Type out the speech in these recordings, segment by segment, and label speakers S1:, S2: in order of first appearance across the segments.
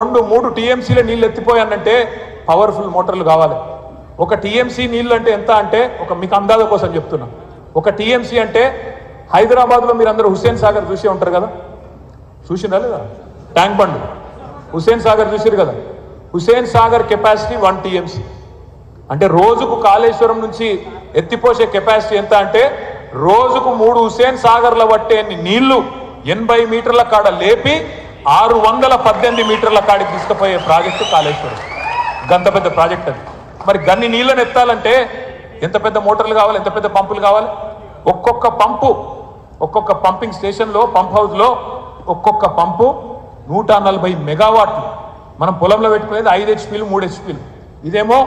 S1: మూడు టీఎంసీల నీళ్ళు ఎత్తిపోయానంటే పవర్ఫుల్ మోటార్లు కావాలి. ఒక టీఎంసీ నీళ్ళు అంటే ఎంత అంటే మీకు అందాజ కోసం చెప్తున్నా. ఒక టీఎంసీ అంటే హైదరాబాద్లో మీరు అందరూ హుస్సేన్ సాగర్ చూసే ఉంటారు కదా, చూసినా లేదా? ట్యాంక్ బండ్ హుస్సేన్ సాగర్ చూసారు కదా. హుస్సేన్ సాగర్ కెపాసిటీ 1 టీఎంసీ అంటే రోజుకు కాళేశ్వరం నుంచి ఎత్తిపోసే కెపాసిటీ ఎంత అంటే రోజుకు 3 హుస్సేన్ సాగర్ల పట్టే నీళ్లు 80 మీటర్ల కాడ లేపి 618 మీటర్ల కాడికి తీసుకుపోయే ప్రాజెక్టు కాళేశ్వరం. గంత పెద్ద ప్రాజెక్ట్ అది. మరి గన్ని నీళ్ళని ఎత్తాలంటే ఎంత పెద్ద మోటార్లు కావాలి, ఎంత పెద్ద పంపులు కావాలి. ఒక్కొక్క పంపింగ్ స్టేషన్లో, పంప్ హౌస్లో ఒక్కొక్క పంపు 140 మెగావాట్లు. మనం పొలంలో పెట్టుకునేది 5 హెచ్పీలు 3 హెచ్పీలు, ఇదేమో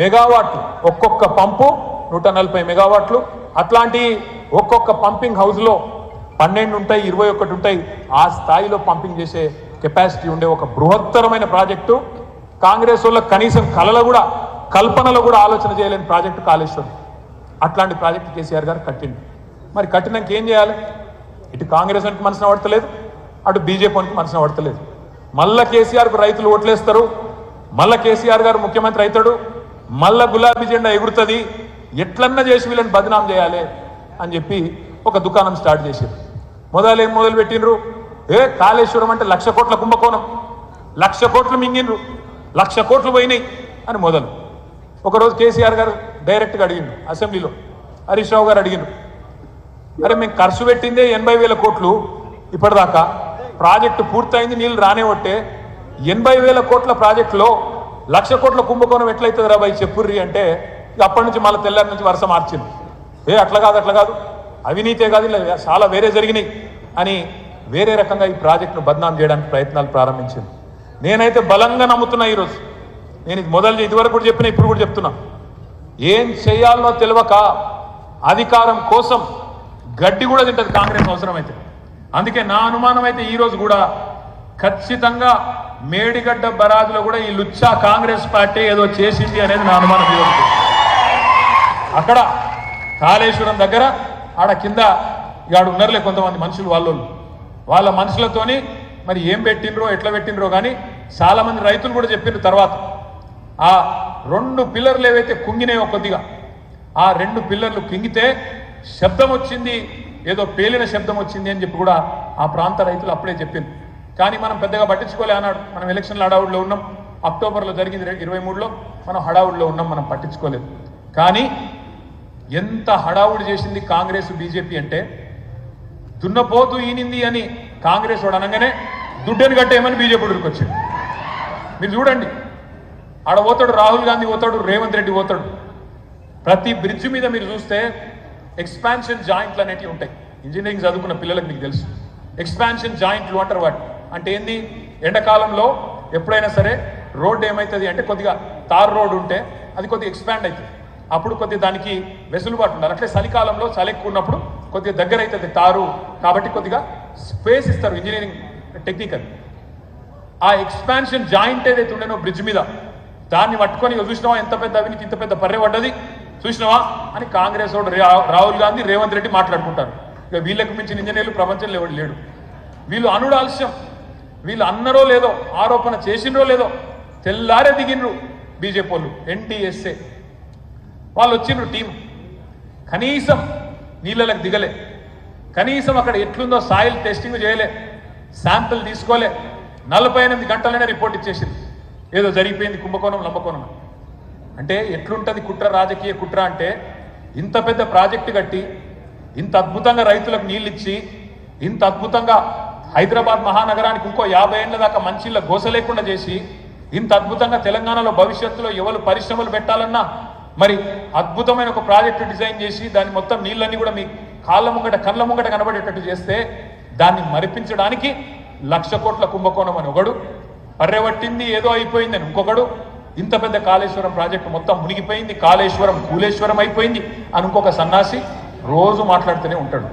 S1: మెగావాట్లు. ఒక్కొక్క పంపు 140 మెగావాట్లు. అట్లాంటి ఒక్కొక్క పంపింగ్ హౌస్లో 12 ఉంటాయి, 21 ఉంటాయి. ఆ స్థాయిలో పంపింగ్ చేసే కెపాసిటీ ఉండే ఒక బృహత్తరమైన ప్రాజెక్టు. కాంగ్రెస్ వాళ్ళ కనీసం కల్పనలో కూడా ఆలోచన చేయలేని ప్రాజెక్టు కాళేశ్వరం. అట్లాంటి ప్రాజెక్టు కేసీఆర్ గారు కట్టింది. మరి కట్టినాక ఏం చేయాలి? ఇటు కాంగ్రెస్ వానికి మనసున పడతలేదు, అటు బీజేపీ వానికి మనసున పడతలేదు. మళ్ళా కేసీఆర్కు రైతులు ఓట్లేస్తారు, మళ్ళా కేసీఆర్ గారు ముఖ్యమంత్రి అవుతాడు, మళ్ళా గులాబీ జెండా ఎగురుతుంది, ఎట్లన్నా చేసి వీళ్ళని బదనాం చేయాలి అని చెప్పి ఒక దుకాణం స్టార్ట్ చేశారు. ఏం మొదలు పెట్టినరు? కాళేశ్వరం అంటే 1,00,000 కోట్ల కుంభకోణం, 1,00,000 కోట్లు మింగినరు, 1,00,000 కోట్లు పోయినాయి అని మొదలు. ఒకరోజు కేసీఆర్ గారు డైరెక్ట్గా అడిగిండు అసెంబ్లీలో, హరీష్ రావు గారు అడిగిండు, అరే మేము ఖర్చు పెట్టిందే 80,000 కోట్లు, ఇప్పటిదాకా ప్రాజెక్టు పూర్తయింది, నీళ్ళు రానేవట్టే, 80,000 కోట్ల ప్రాజెక్టులో 1,00,000 కోట్ల కుంభకోణం ఎట్లయితుంది రా బాయ్ చెప్పుర్రి అంటే అప్పటి నుంచి మళ్ళీ తెల్లారి నుంచి వరుస మార్చింది. అట్లా కాదు, అవినీతే కాదు, ఇలా చాలా వేరే జరిగినాయి అని వేరే రకంగా ఈ ప్రాజెక్టును బద్నాం చేయడానికి ప్రయత్నాలు ప్రారంభించింది. నేనైతే బలంగా నమ్ముతున్నా. ఈరోజు నేను ఇదివరకు కూడా చెప్పినా, ఇప్పుడు కూడా చెప్తున్నా, ఏం చేయాలనో తెలియక అధికారం కోసం గడ్డి కూడా తింటది కాంగ్రెస్ అవసరమైతే. అందుకే నా అనుమానం అయితే ఈరోజు కూడా ఖచ్చితంగా మేడిగడ్డ బరాజులో కూడా ఈ లుచ్చా కాంగ్రెస్ పార్టీ ఏదో చేసింది అనేది నా అనుమానం. ఈరోజు అక్కడ కాళేశ్వరం దగ్గర ఆడ కింద ఆడు ఉన్నారులే కొంతమంది మనుషులు, వాళ్ళ మనుషులతోని మరి ఏం పెట్టినరో ఎట్లా పెట్టినరో కానీ చాలా మంది రైతులు కూడా చెప్పిన తర్వాత ఆ 2 పిల్లర్లు ఏవైతే కుంగినాయో కొద్దిగా, ఆ 2 పిల్లర్లు కుంగితే శబ్దం వచ్చింది, ఏదో పేలిన శబ్దం వచ్చింది అని చెప్పి కూడా ఆ ప్రాంత రైతులు అప్పుడే చెప్పింది. కానీ మనం పెద్దగా పట్టించుకోలే అన్నాడు. మనం ఎలక్షన్ల హడావుడిలో ఉన్నాం, అక్టోబర్లో జరిగింది 23లో, మనం హడావుడిలో ఉన్నాం, మనం పట్టించుకోలేదు. కానీ ఎంత హడావుడి చేసింది కాంగ్రెస్ బీజేపీ అంటే, దున్నపోతూ ఈనింది అని కాంగ్రెస్ వాడు అనగానే దుడ్డని కట్టేయమని బీజేపీ వచ్చింది. మీరు చూడండి, ఆడ పోతాడు రాహుల్ గాంధీ పోతాడు, రేవంత్ రెడ్డి పోతాడు. ప్రతి బ్రిడ్జ్ మీద మీరు చూస్తే ఎక్స్పాన్షన్ జాయింట్లు అనేటివి ఉంటాయి. ఇంజనీరింగ్ చదువుకున్న పిల్లలకు మీకు తెలుసు, ఎక్స్పాన్షన్ జాయింట్లు అంటారు వాటి. అంటే ఏంది? ఎండాకాలంలో ఎప్పుడైనా సరే రోడ్డు ఏమవుతుంది అంటే కొద్దిగా తార్ రోడ్డు ఉంటే అది కొద్దిగా ఎక్స్పాండ్ అవుతుంది, అప్పుడు కొద్దిగా దానికి వెసులుబాటు ఉండాలి. అట్లే చలికాలంలో చలి ఎక్కువ ఉన్నప్పుడు కొద్దిగా దగ్గర అవుతుంది తారు, కాబట్టి కొద్దిగా స్పేస్ ఇస్తారు ఇంజనీరింగ్ టెక్నికల్. ఆ ఎక్స్పాన్షన్ జాయింట్ ఏదైతే ఉండేనో బ్రిడ్జ్ మీద, దాన్ని పట్టుకొని చూసినావా ఎంత పెద్ద అవినీతి, ఇంత పెద్ద పర్రె పడ్డది చూసినావా అని కాంగ్రెస్ వాడు రాహుల్ గాంధీ, రేవంత్ రెడ్డి మాట్లాడుకుంటారు. ఇక వీళ్ళకు మించిన ఇంజనీర్లు ప్రపంచంలో ఎవరు లేడు. వీళ్ళు అనుడు ఆలస్యం, వీళ్ళు అన్నరో లేదో, ఆరోపణ చేసినరో లేదో తెల్లారే దిగినరు బీజేపీ వాళ్ళు, ఎన్టీఎస్ఏ వాళ్ళు వచ్చిండ్రు టీం. కనీసం నీళ్ళలకు దిగలే, కనీసం అక్కడ ఎట్లుందో సాయిల్ టెస్టింగ్ చేయలే, శాంపిల్ తీసుకోలే, 48 గంటలనే రిపోర్ట్ ఇచ్చేసింది ఏదో జరిగిపోయింది కుంభకోణం లంబకోణం. అంటే ఎట్లుంటుంది కుట్ర, రాజకీయ కుట్ర అంటే, ఇంత పెద్ద ప్రాజెక్టు కట్టి, ఇంత అద్భుతంగా రైతులకు నీళ్ళు ఇచ్చి, ఇంత అద్భుతంగా హైదరాబాద్ మహానగరానికి ఇంకో 50 ఏళ్ల దాకా మంచిళ్ళ గోస లేకుండా చేసి, ఇంత అద్భుతంగా తెలంగాణలో భవిష్యత్తులో ఎవరు పరిశ్రమలు పెట్టాలన్నా మరి అద్భుతమైన ఒక ప్రాజెక్టు డిజైన్ చేసి దాన్ని మొత్తం నీళ్ళన్నీ కూడా మీ కాళ్ళ ముంగట కళ్ళ ముంగట కనబడేటట్టు చేస్తే దాన్ని మరిపించడానికి 1,00,000 కోట్ల కుంభకోణం అని ఒకడు, పర్రెవట్టింది ఏదో అయిపోయిందని ఇంకొకడు, ఇంత పెద్ద కాళేశ్వరం ప్రాజెక్టు మొత్తం మునిగిపోయింది, కాళేశ్వరం కూలేశ్వరం అయిపోయింది అని ఇంకొక సన్నాసి రోజు మాట్లాడుతూనే ఉంటాడు.